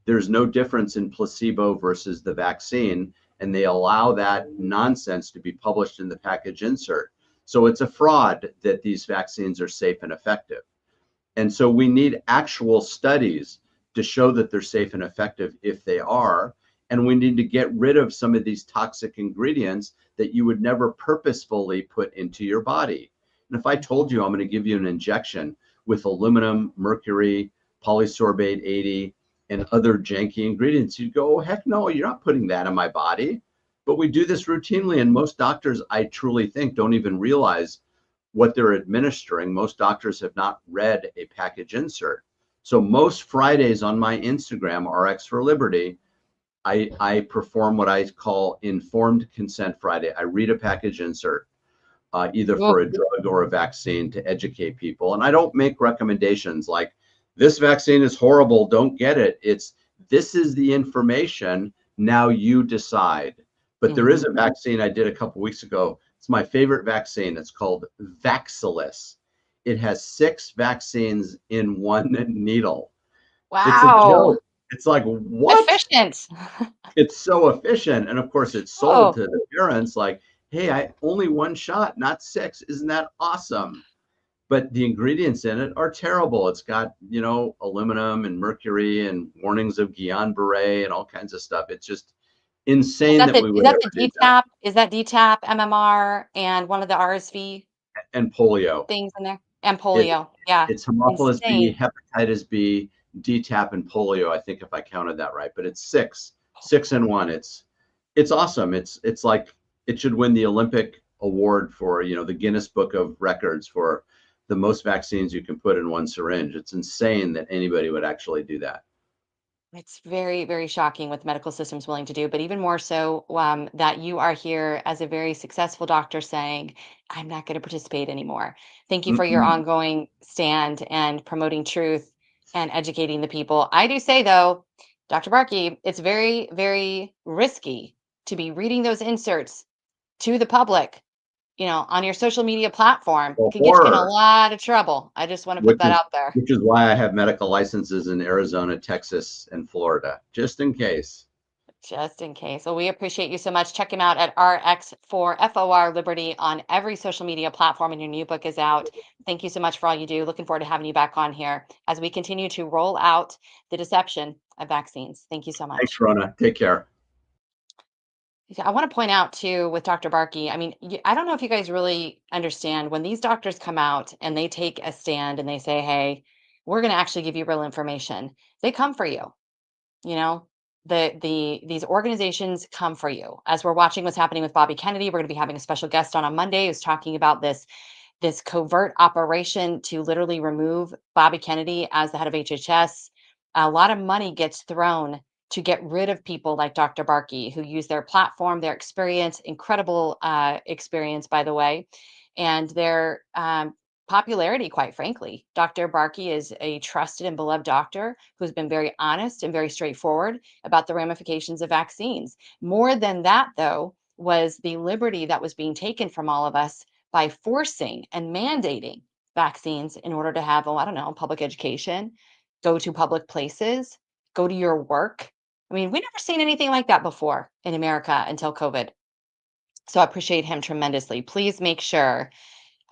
there's no difference in placebo versus the vaccine, and they allow that nonsense to be published in the package insert. So it's a fraud that these vaccines are safe and effective. And so we need actual studies to show that they're safe and effective if they are. And we need to get rid of some of these toxic ingredients that you would never purposefully put into your body. And if I told you I'm going to give you an injection with aluminum, mercury, polysorbate 80, and other janky ingredients, you'd go, oh, heck no, you're not putting that in my body. But we do this routinely, and most doctors, I truly think, don't even realize what they're administering. Most doctors have not read a package insert. So most Fridays on my Instagram, RX for Liberty, I perform what I call informed consent Friday. I read a package insert, either for a drug or a vaccine, to educate people. And I don't make recommendations like, this vaccine is horrible, don't get it. It's, this is the information, now you decide. But there is a vaccine I did a couple weeks ago. It's my favorite vaccine. It's called Vaxilis. It has 6 vaccines in one needle. It's a Wow. joke. It's like, what? Efficient. It's so efficient. And of course, it's sold Oh, to the parents like, hey, I only 1 shot, not 6. Isn't that awesome? But the ingredients in it are terrible. It's got, you know, aluminum and mercury and warnings of Guillain-Barré and all kinds of stuff. It's just insane that we is would that ever the do that. DTaP? Is that DTaP, MMR, and one of the RSV And polio. things in there? And It, polio. Yeah. it's Haemophilus B, Insane. hepatitis B, DTaP, and polio. I think if I counted that right, but it's 6 in one. It's awesome. It's like it should win the Olympic award for, you know, the Guinness Book of Records for the most vaccines you can put in one syringe. It's insane that anybody would actually do that. It's very, very shocking what the medical system's willing to do, but even more so that you are here as a very successful doctor saying, I'm not going to participate anymore. Thank you for your Mm-mm. ongoing stand and promoting truth and educating the people. I do say, though, Dr. Barkey, it's very, very risky to be reading those inserts to the public, on your social media platform. It Well, can get you in a horror, lot of trouble. I just want to put which that is out there. which is why I have medical licenses in Arizona, Texas, and Florida, just in case. Just in case. Well, we appreciate you so much. Check him out at RX4FOR Liberty on every social media platform, and your new book is out. Thank you so much for all you do. Looking forward to having you back on here as we continue to roll out the deception of vaccines. Thank you so Thanks, much. Rona. Take care. Yeah, I want to point out too with Dr. Barkey. I mean, I don't know if you guys really understand when these doctors come out and they take a stand and they say, "Hey, we're going to actually give you real information." They come for you. You know, these organizations come for you. As we're watching what's happening with Bobby Kennedy, we're going to be having a special guest on Monday who's talking about this covert operation to literally remove Bobby Kennedy as the head of HHS. A lot of money gets thrown to get rid of people like Dr. Barkey, who use their platform, their experience, incredible experience, by the way, and their popularity, quite frankly. Dr. Barkey is a trusted and beloved doctor who's been very honest and very straightforward about the ramifications of vaccines. More than that, though, was the liberty that was being taken from all of us by forcing and mandating vaccines in order to have, oh, I don't know, public education, go to public places, go to your work. I mean, we never seen anything like that before in America until COVID. So I appreciate him tremendously. Please make sure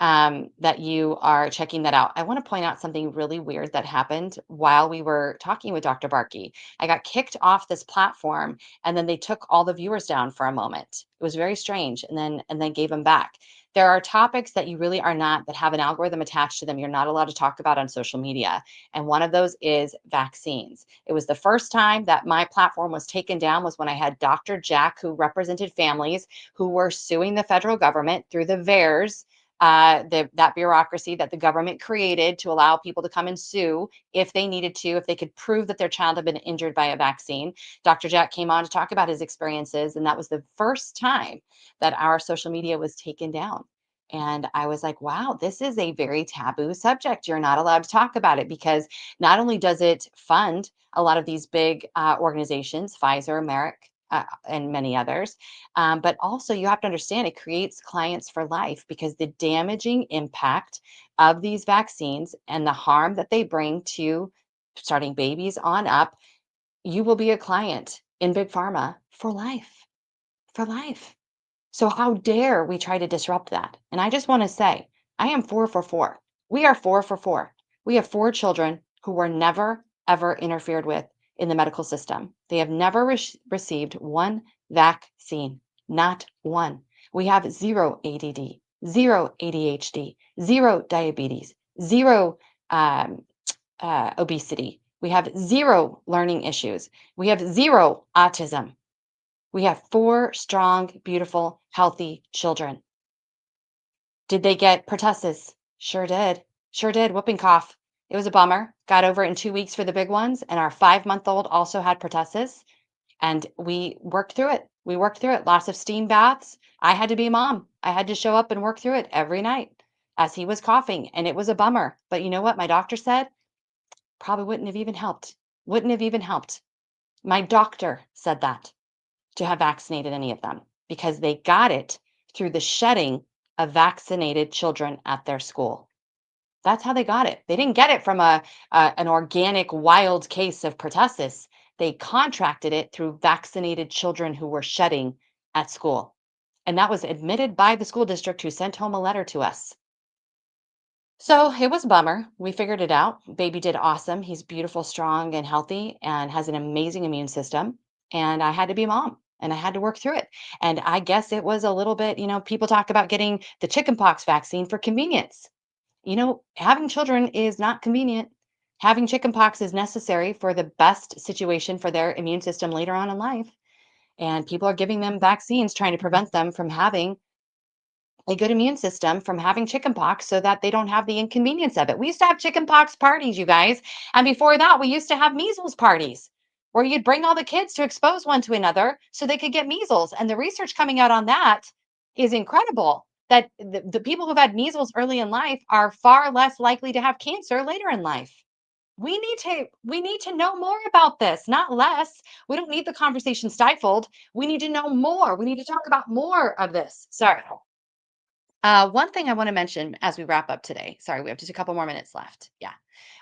that you are checking that out. I want to point out something really weird that happened while we were talking with Dr. Barkey. I got kicked off this platform, and then they took all the viewers down for a moment. It was very strange, and then gave them back. There are topics that you really are not, that have an algorithm attached to them, you're not allowed to talk about on social media. And one of those is vaccines. It was the first time that my platform was taken down was when I had Dr. Jack, who represented families who were suing the federal government through the VAERS, that bureaucracy that the government created to allow people to come and sue if they needed to, if they could prove that their child had been injured by a vaccine. Dr. Jack came on to talk about his experiences, and that was the first time that our social media was taken down. And I was like, wow, this is a very taboo subject. You're not allowed to talk about it, because not only does it fund a lot of these big organizations, Pfizer, Merck, and many others, but also, you have to understand, it creates clients for life, because the damaging impact of these vaccines and the harm that they bring to starting babies on up, you will be a client in big pharma for life, for life. So how dare we try to disrupt that? And I just want to say, I am 4 for 4. We are 4 for 4. We have 4 children who were never, ever interfered with in the medical system. They have never received one vaccine, not one. We have zero ADD, zero ADHD, zero diabetes, zero obesity. We have zero learning issues. We have zero autism. We have 4 strong, beautiful, healthy children. Did they get pertussis? Sure did. Sure did. Whooping cough. It was a bummer. Got over it in 2 weeks for the big ones. And our 5-month-old also had pertussis. And we worked through it. We worked through it. Lots of steam baths. I had to be a mom. I had to show up and work through it every night as he was coughing. And it was a bummer. But you know what my doctor said? Probably wouldn't have even helped. Wouldn't have even helped. My doctor said that, to have vaccinated any of them, because they got it through the shedding of vaccinated children at their school. That's how they got it. They didn't get it from an organic wild case of pertussis. They contracted it through vaccinated children who were shedding at school. And that was admitted by the school district, who sent home a letter to us. So it was a bummer. We figured it out. Baby did awesome. He's beautiful, strong, and healthy, and has an amazing immune system. And I had to be a mom, and I had to work through it. And I guess it was a little bit, people talk about getting the chickenpox vaccine for convenience. Having children is not convenient. Having chickenpox is necessary for the best situation for their immune system later on in life. And people are giving them vaccines, trying to prevent them from having a good immune system, from having chickenpox, so that they don't have the inconvenience of it. We used to have chickenpox parties, you guys. And before that, we used to have measles parties, where you'd bring all the kids to expose one to another so they could get measles. And the research coming out on that is incredible, that the people who've had measles early in life are far less likely to have cancer later in life. We need to know more about this, not less. We don't need the conversation stifled. We need to know more. We need to talk about more of this. Sorry. One thing I want to mention as we wrap up today, sorry, we have just a couple more minutes left. Yeah.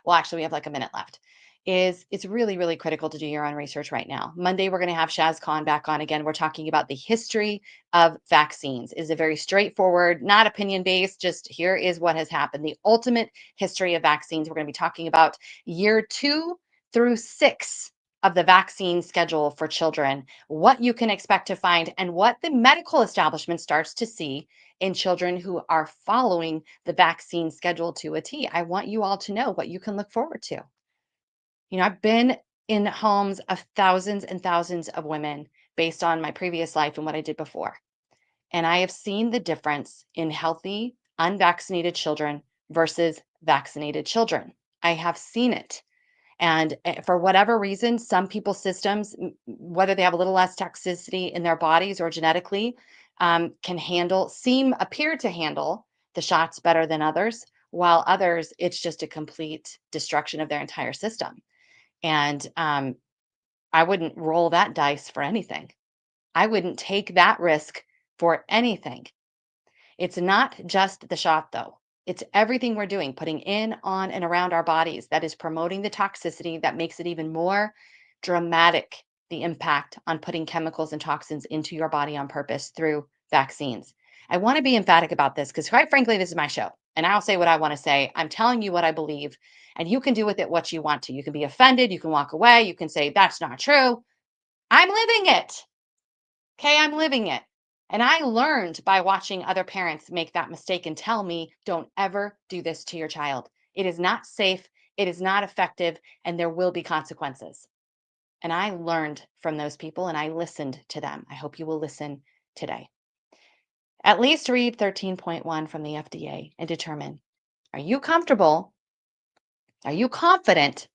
Well, actually, we have like a minute left. Is it's really, really critical to do your own research right now. Monday, we're going to have Shaz Khan back on again. We're talking about the history of vaccines. It is a very straightforward, not opinion based, just here is what has happened. The ultimate history of vaccines. We're going to be talking about year 2 through 6 of the vaccine schedule for children, what you can expect to find, and what the medical establishment starts to see in children who are following the vaccine schedule to a T. I want you all to know what you can look forward to. I've been in homes of thousands and thousands of women based on my previous life and what I did before. And I have seen the difference in healthy, unvaccinated children versus vaccinated children. I have seen it. And for whatever reason, some people's systems, whether they have a little less toxicity in their bodies or genetically, appear to handle the shots better than others, while others, it's just a complete destruction of their entire system. And I wouldn't roll that dice for anything. I wouldn't take that risk for anything. It's not just the shot, though. It's everything we're doing, putting in, on, and around our bodies that is promoting the toxicity that makes it even more dramatic, the impact on putting chemicals and toxins into your body on purpose through vaccines. I want to be emphatic about this because, quite frankly, this is my show and I'll say what I want to say. I'm telling you what I believe, and you can do with it what you want to. You can be offended, you can walk away, you can say, that's not true. I'm living it. Okay, I'm living it. And I learned by watching other parents make that mistake and tell me, don't ever do this to your child. It is not safe, it is not effective, and there will be consequences. And I learned from those people and I listened to them. I hope you will listen today. At least read 13.1 from the FDA and determine, are you comfortable? Are you confident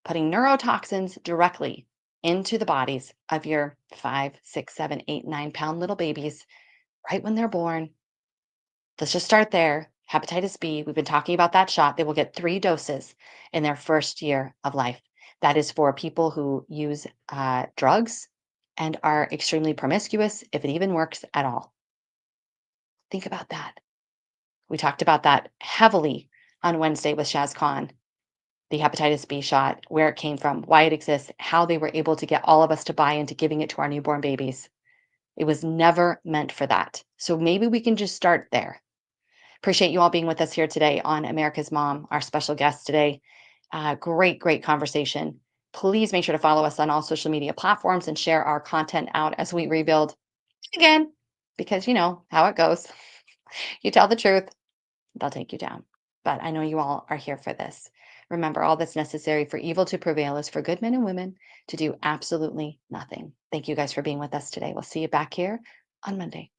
putting neurotoxins directly into the bodies of your 5, 6, 7, 8, 9 pound little babies right when they're born? Let's just start there. Hepatitis B, we've been talking about that shot. They will get 3 doses in their first year of life. That is for people who use drugs and are extremely promiscuous, if it even works at all. Think about that. We talked about that heavily on Wednesday with Shaz Khan, the hepatitis B shot, where it came from, why it exists, how they were able to get all of us to buy into giving it to our newborn babies. It was never meant for that. So maybe we can just start there. Appreciate you all being with us here today on America's Mom, our special guest today. Great conversation. Please make sure to follow us on all social media platforms and share our content out as we rebuild again, because you know how it goes. You tell the truth, they'll take you down. But I know you all are here for this. Remember, all that's necessary for evil to prevail is for good men and women to do absolutely nothing. Thank you guys for being with us today. We'll see you back here on Monday.